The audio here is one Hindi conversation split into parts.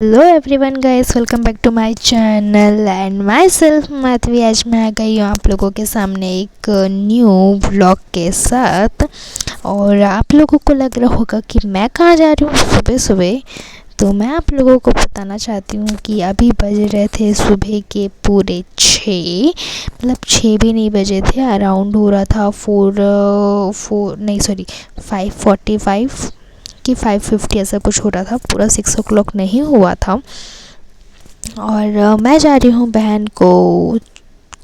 Hello everyone guys, welcome back to my channel and my self Madhavi. आज मैं आ गई हूँ आप लोगों के सामने एक न्यू व्लॉग के साथ। और आप लोगों को लग रहा होगा कि मैं कहाँ जा रही हूँ सुबह सुबह। तो मैं आप लोगों को बताना चाहती हूँ कि अभी बज रहे थे सुबह के पूरे 6, मतलब 6 भी नहीं बजे थे। अराउंड हो रहा था 5:45 कि 5:50 ऐसा कुछ हो रहा था। पूरा 6 o'clock नहीं हुआ था। और मैं जा रही हूँ बहन को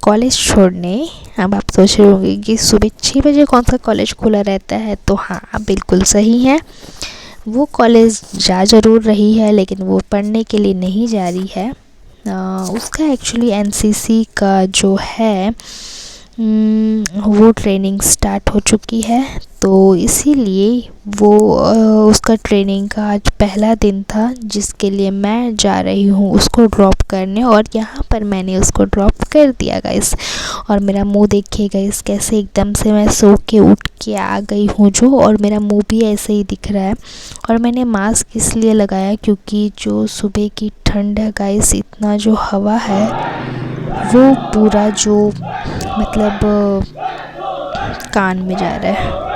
कॉलेज छोड़ने। अब आप सोच रहे होंगे कि सुबह 6 बजे कौन सा कॉलेज खुला रहता है। तो हाँ, आप बिल्कुल सही हैं। वो कॉलेज जा ज़रूर रही है, लेकिन वो पढ़ने के लिए नहीं जा रही है। उसका एक्चुअली एनसीसी का जो है वो ट्रेनिंग स्टार्ट हो चुकी है। तो इसीलिए वो उसका ट्रेनिंग का आज पहला दिन था, जिसके लिए मैं जा रही हूँ उसको ड्रॉप करने। और यहाँ पर मैंने उसको ड्रॉप कर दिया गाइस। और मेरा मुंह देखिए गाइस, कैसे एकदम से मैं सो के उठ के आ गई हूँ जो। और मेरा मुंह भी ऐसे ही दिख रहा है। और मैंने मास्क इसलिए लगाया क्योंकि जो सुबह की ठंड है गाइस, इतना जो हवा है वो पूरा जो मतलब कान में जा रहा है।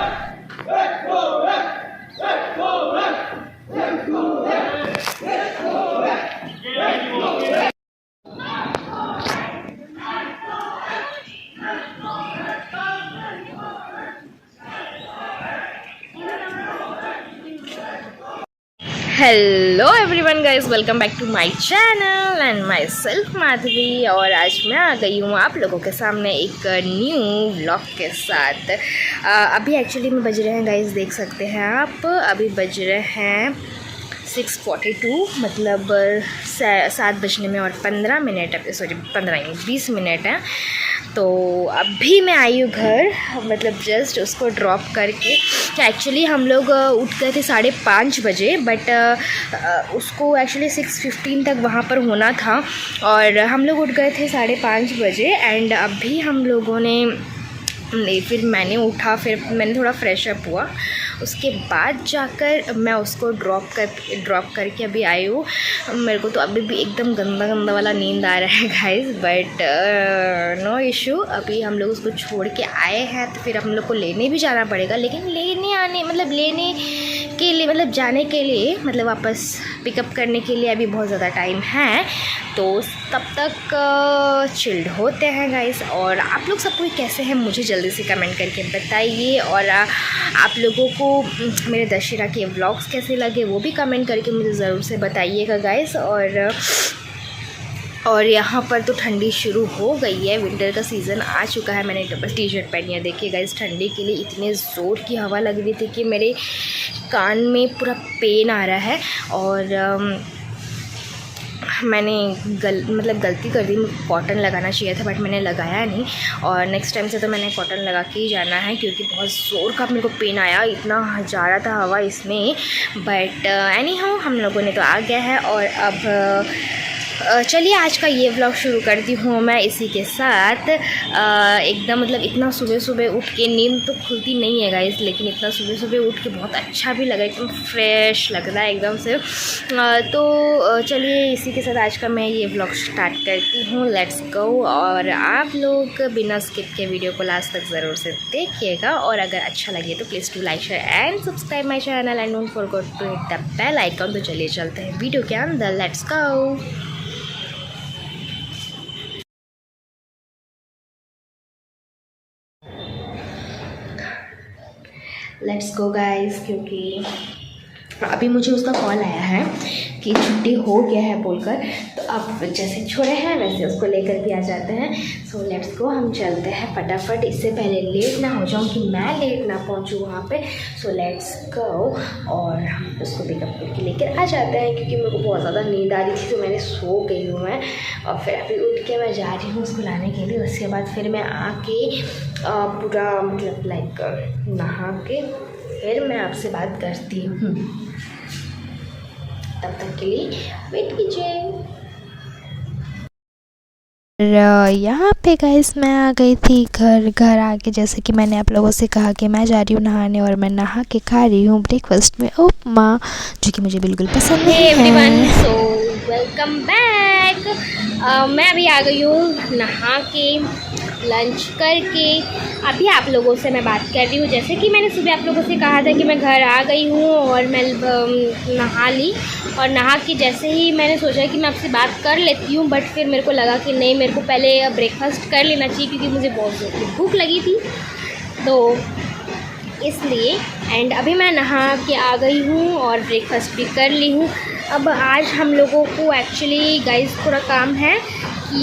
Hello everyone guys, welcome back to my channel and my self Madhavi. और आज मैं आ गई हूँ आप लोगों के सामने एक न्यू व्लॉग के साथ। अभी एक्चुअली में बज रहे हैं गाइस, देख सकते हैं आप, अभी बज रहे हैं 6:42, मतलब 7 बजने में और 15 मिनट, सॉरी 15 नहीं 20 मिनट है। तो अभी मैं आई हूँ घर, मतलब जस्ट उसको ड्रॉप करके। एक्चुअली हम लोग उठ गए थे 5:30 बजे, बट उसको एक्चुअली 6:15 तक वहाँ पर होना था। और हम लोग उठ गए थे 5:30 बजे। एंड अभी हम लोगों ने फिर मैंने उठा, फिर मैंने थोड़ा फ्रेश अप हुआ, उसके बाद जाकर मैं उसको ड्रॉप करके अभी आई हूँ। मेरे को तो अभी भी एकदम गंदा गंदा वाला नींद आ रहा है गाइस, बट नो इशू। अभी हम लोग उसको छोड़ के आए हैं, तो फिर हम लोग को लेने भी जाना पड़ेगा। लेकिन लेने के लिए, मतलब जाने के लिए, मतलब वापस पिकअप करने के लिए अभी बहुत ज़्यादा टाइम है। तो तब तक चिल्ड होते हैं गाइस। और आप लोग सब कोई कैसे हैं, मुझे जल्दी से कमेंट करके बताइए। और आप लोगों को मेरे दशहरा के व्लॉग्स कैसे लगे वो भी कमेंट करके मुझे ज़रूर से बताइएगा गाइस। और यहाँ पर तो ठंडी शुरू हो गई है, विंटर का सीज़न आ चुका है। मैंने डबल टी-शर्ट पहनी है, देखिए गाइस, ठंडी के लिए इतने ज़ोर की हवा लग रही थी कि मेरे कान में पूरा पेन आ रहा है। और मैंने गलती कर दी, मुझे कॉटन लगाना चाहिए था, बट मैंने लगाया नहीं। और नेक्स्ट टाइम से तो मैंने कॉटन लगा के ही जाना है, क्योंकि बहुत ज़ोर का मेरे को पेन आया, इतना जा रहा था हवा इसमें। बट एनी हाउ, हम लोगों ने तो आ गया है। और अब चलिए आज का ये व्लॉग शुरू करती हूँ मैं इसी के साथ। एकदम मतलब इतना सुबह सुबह उठ के, नींद तो खुलती नहीं है गाइस, लेकिन इतना सुबह सुबह उठ के बहुत अच्छा भी लगा, एकदम फ्रेश लग रहा है एकदम से। तो चलिए इसी के साथ आज का मैं ये व्लॉग स्टार्ट करती हूँ। Let's go. और आप लोग बिना स्किप के वीडियो को लास्ट तक ज़रूर से देखिएगा। और अगर अच्छा लगे तो please to like, share and subscribe my channel and don't forget to hit the bell icon. तो चलिए चलते हैं वीडियो के अंदर, let's go. Let's go guys, क्योंकि अभी मुझे उसका कॉल आया है कि छुट्टी हो गया है बोलकर। तो अब जैसे छोड़े हैं वैसे उसको लेकर भी आ जाते हैं। सो लेट्स गो, हम चलते हैं फटाफट, इससे पहले लेट ना हो जाऊँ, कि मैं लेट ना पहुँचूँ वहाँ पे। सो लेट्स गो, और हम उसको पिकअप करके लेकर आ जाते हैं, क्योंकि मेरे को बहुत ज़्यादा नींद आ रही थी, तो मैंने सो गई हूँ मैं। और फिर अभी उठ के मैं जा रही हूँ उसको लाने के लिए। उसके बाद फिर मैं आके पूरा मतलब लाइक नहा के फिर मैं आपसे बात करती हूँ। तब तक के लिए वेट कीजिए। यहाँ पे गाइस मैं आ गई थी घर आके, जैसे कि मैंने आप लोगों से कहा कि मैं जा रही हूँ नहाने। और मैं नहा के खा रही हूँ ब्रेकफास्ट में उपमा, जो कि मुझे बिल्कुल पसंद नहीं है। So welcome back. मैं अभी आ गई हूँ नहा के, लंच करके। अभी आप लोगों से मैं बात कर रही हूँ। जैसे कि मैंने सुबह आप लोगों से कहा था कि मैं घर आ गई हूँ और मैं नहा ली, और नहा के जैसे ही मैंने सोचा कि मैं आपसे बात कर लेती हूँ, बट फिर मेरे को लगा कि नहीं, मेरे को पहले ब्रेकफास्ट कर लेना चाहिए क्योंकि मुझे बहुत ज़ोर की भूख लगी थी, तो इसलिए। एंड अभी मैं नहा के आ गई हूँ और ब्रेकफास्ट भी कर ली हूँ। अब आज हम लोगों को एक्चुअली गाइस थोड़ा काम है कि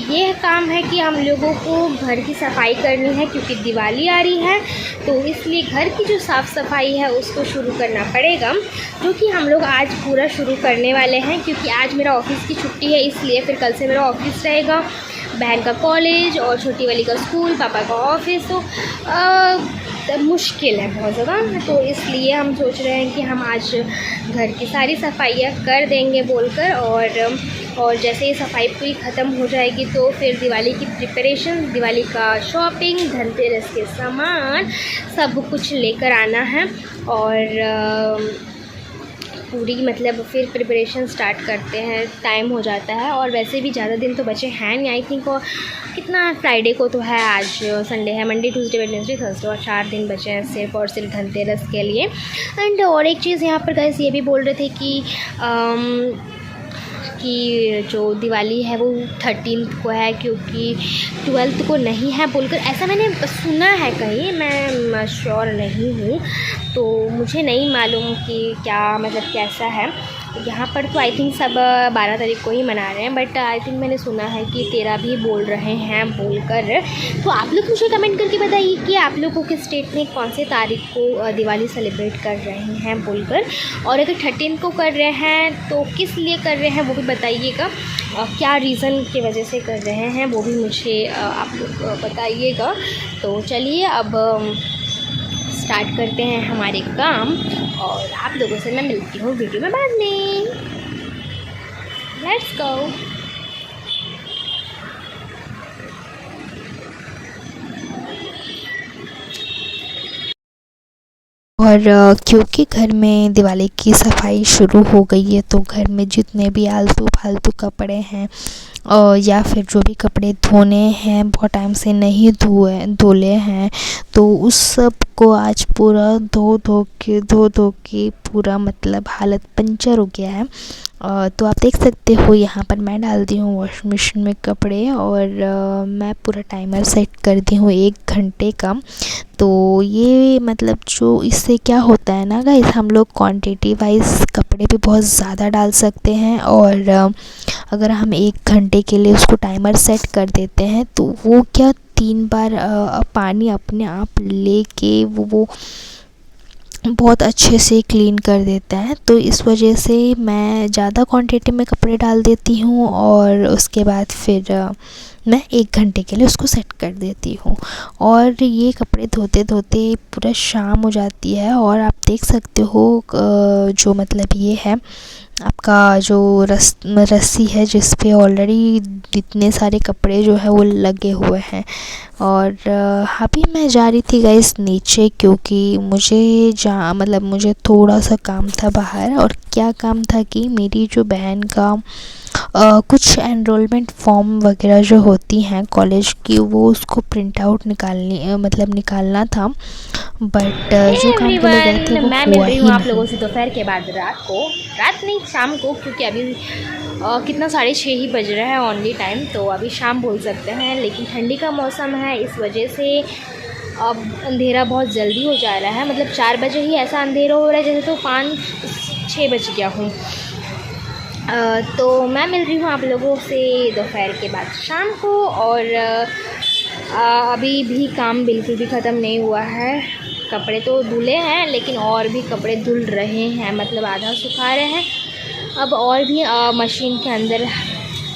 ये काम है कि हम लोगों को घर की सफाई करनी है क्योंकि दिवाली आ रही है, तो इसलिए घर की जो साफ़ सफाई है उसको शुरू करना पड़ेगा, जो कि हम लोग आज पूरा शुरू करने वाले हैं। क्योंकि आज मेरा ऑफिस की छुट्टी है, इसलिए फिर कल से मेरा ऑफिस रहेगा, बहन का कॉलेज और छोटी वाली का स्कूल, पापा का ऑफिस, तो मुश्किल है बहुत ज़्यादा। तो इसलिए हम सोच रहे हैं कि हम आज घर की सारी सफाइयाँ कर देंगे बोलकर, और जैसे ही सफाई पूरी ख़त्म हो जाएगी तो फिर दिवाली की प्रिपरेशन, दिवाली का शॉपिंग, धनतेरस के सामान सब कुछ लेकर आना है, और पूरी मतलब फिर प्रिपरेशन स्टार्ट करते हैं। टाइम हो जाता है, और वैसे भी ज़्यादा दिन तो बचे हैं नहीं, आई थिंक। और कितना फ्राइडे को तो है, आज संडे है, मंडे ट्यूसडे वेडनेसडे थर्सडे, और 4 दिन बचे हैं सिर्फ और सिर्फ धनतेरस के लिए। एंड और एक चीज़ यहाँ पर गाइस ये भी बोल रहे थे कि जो दिवाली है वो 13th को है, क्योंकि 12th को नहीं है बोलकर, ऐसा मैंने सुना है कहीं, मैं श्योर नहीं हूँ, तो मुझे नहीं मालूम कि क्या मतलब कैसा है। यहाँ पर तो आई थिंक सब 12 तारीख को ही मना रहे हैं, बट आई थिंक मैंने सुना है कि 13 भी बोल रहे हैं बोलकर। तो आप लोग मुझे कमेंट करके बताइए कि आप लोगों के स्टेट में कौन से तारीख को दिवाली सेलिब्रेट कर रहे हैं बोलकर, और अगर 13 को कर रहे हैं तो किस लिए कर रहे हैं वो भी बताइएगा, क्या रीज़न की वजह से कर रहे हैं वो भी मुझे आप लोग बताइएगा। तो चलिए अब स्टार्ट करते हैं हमारे काम, और आप लोगों से मैं मिलती हूँ वीडियो में बाद में। Let's go. और क्योंकि घर में दिवाली की सफाई शुरू हो गई है, तो घर में जितने भी आलतू फालतू कपड़े हैं या फिर जो भी कपड़े धोने हैं, बहुत टाइम से नहीं धोले हैं, तो उस सब को आज पूरा धो धो के पूरा मतलब हालत पंचर हो गया है। तो आप देख सकते हो यहाँ पर मैं डाल दी हूँ वॉशिंग मशीन में कपड़े, और मैं पूरा टाइमर सेट कर दी हूँ 1 घंटे का। तो ये मतलब जो इससे क्या होता है ना गाइस, हम लोग क्वांटिटी वाइज कपड़े भी बहुत ज़्यादा डाल सकते हैं, और अगर हम 1 घंटे के लिए उसको टाइमर सेट कर देते हैं तो वो क्या 3 बार पानी अपने आप लेके वो बहुत अच्छे से क्लीन कर देता है। तो इस वजह से मैं ज़्यादा क्वांटिटी में कपड़े डाल देती हूँ, और उसके बाद फिर मैं 1 घंटे के लिए उसको सेट कर देती हूँ, और ये कपड़े धोते धोते पूरा शाम हो जाती है। और आप देख सकते हो जो मतलब ये है आपका जो रस्सी है जिस पे ऑलरेडी इतने सारे कपड़े जो है वो लगे हुए हैं। और अभी मैं जा रही थी गाइस नीचे, क्योंकि मुझे थोड़ा सा काम था बाहर। और क्या काम था कि मेरी जो बहन का कुछ एनरोलमेंट फॉर्म वगैरह जो होती हैं कॉलेज की, वो उसको प्रिंट आउट निकालना था, बट जो काम के लिए गए थे वो मैं मिल हुआ रही ही हूँ आप नहीं। लोगों से दोपहर के बाद, रात नहीं शाम को, क्योंकि अभी कितना 6:30 ही बज रहा है ओनली टाइम, तो अभी शाम बोल सकते हैं। लेकिन ठंडी का मौसम है, इस वजह से अब अंधेरा बहुत जल्दी हो जा रहा है, मतलब 4 बजे ही ऐसा अंधेरा हो रहा है जैसे तो 5-6 बज गया हूँ। तो मैं मिल रही हूँ आप लोगों से दोपहर के बाद शाम को, और अभी भी काम बिल्कुल भी ख़त्म नहीं हुआ है। कपड़े तो धुले हैं, लेकिन और भी कपड़े धुल रहे हैं, मतलब आधा सुखा रहे हैं, अब और भी मशीन के अंदर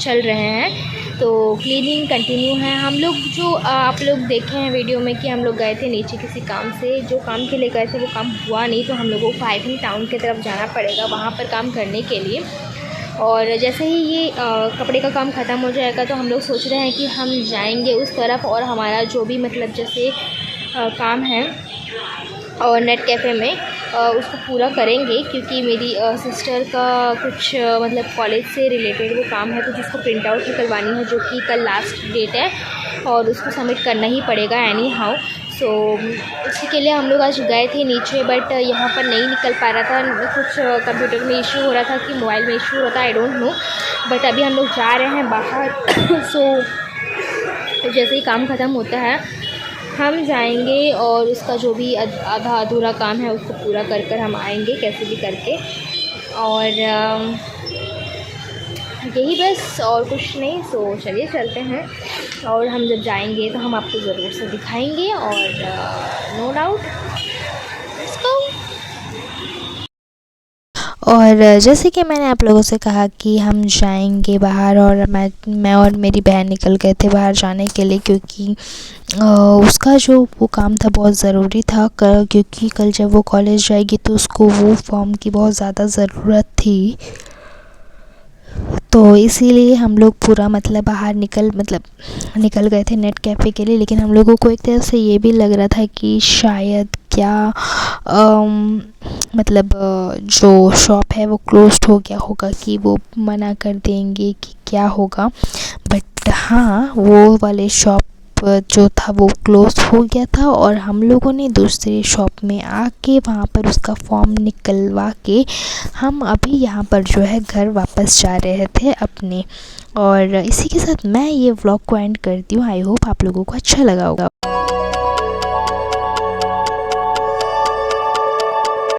चल रहे हैं। तो क्लीनिंग कंटिन्यू है। हम लोग जो आप लोग देखे हैं वीडियो में कि हम लोग गए थे नीचे किसी काम से, जो काम के लिए गए थे वो काम हुआ नहीं, तो हम लोगों को आई थिंक टाउन की तरफ जाना पड़ेगा वहाँ पर काम करने के लिए। और जैसे ही ये कपड़े का काम ख़त्म हो जाएगा तो हम लोग सोच रहे हैं कि हम जाएंगे उस तरफ, और हमारा जो भी मतलब जैसे काम है और नेट कैफ़े में, उसको पूरा करेंगे, क्योंकि मेरी सिस्टर का कुछ मतलब कॉलेज से रिलेटेड वो काम है, तो जिसको प्रिंट आउट निकलवानी है, जो कि कल लास्ट डेट है और उसको सबमिट करना ही पड़ेगा एनी हाउ। सो उसी के लिए हम लोग आज गए थे नीचे, बट यहाँ पर नहीं निकल पा रहा था, कुछ कंप्यूटर में इशू हो रहा था कि मोबाइल में इशू हो रहा था, आई डोंट नो। बट अभी हम लोग जा रहे हैं बाहर। सो जैसे ही काम ख़त्म होता है हम जाएंगे और उसका जो भी आधा अधूरा काम है उसको पूरा कर कर हम आएंगे कैसे भी करके। और यही बस, और कुछ नहीं। सो चलिए चलते हैं, और हम जब जाएंगे तो हम आपको ज़रूर से दिखाएंगे, और नो डाउट लेट्स गो। और जैसे कि मैंने आप लोगों से कहा कि हम जाएंगे बाहर, और मैं और मेरी बहन निकल गए थे बाहर जाने के लिए, क्योंकि उसका जो वो काम था बहुत ज़रूरी था, क्योंकि कल जब वो कॉलेज जाएगी तो उसको वो फॉर्म की बहुत ज़्यादा ज़रूरत थी। तो इसीलिए हम लोग पूरा मतलब बाहर निकल गए थे नेट कैफ़े के लिए। लेकिन हम लोगों को एक तरह से ये भी लग रहा था कि शायद क्या जो शॉप है वो क्लोज्ड हो गया होगा, कि वो मना कर देंगे कि क्या होगा। बट हाँ, वो वाले शॉप जो था वो क्लोज हो गया था, और हम लोगों ने दूसरे शॉप में आके वहाँ पर उसका फॉर्म निकलवा के हम अभी यहाँ पर जो है घर वापस जा रहे थे अपने। और इसी के साथ मैं ये व्लॉग को एंड करती हूँ। आई होप आप लोगों को अच्छा लगा होगा।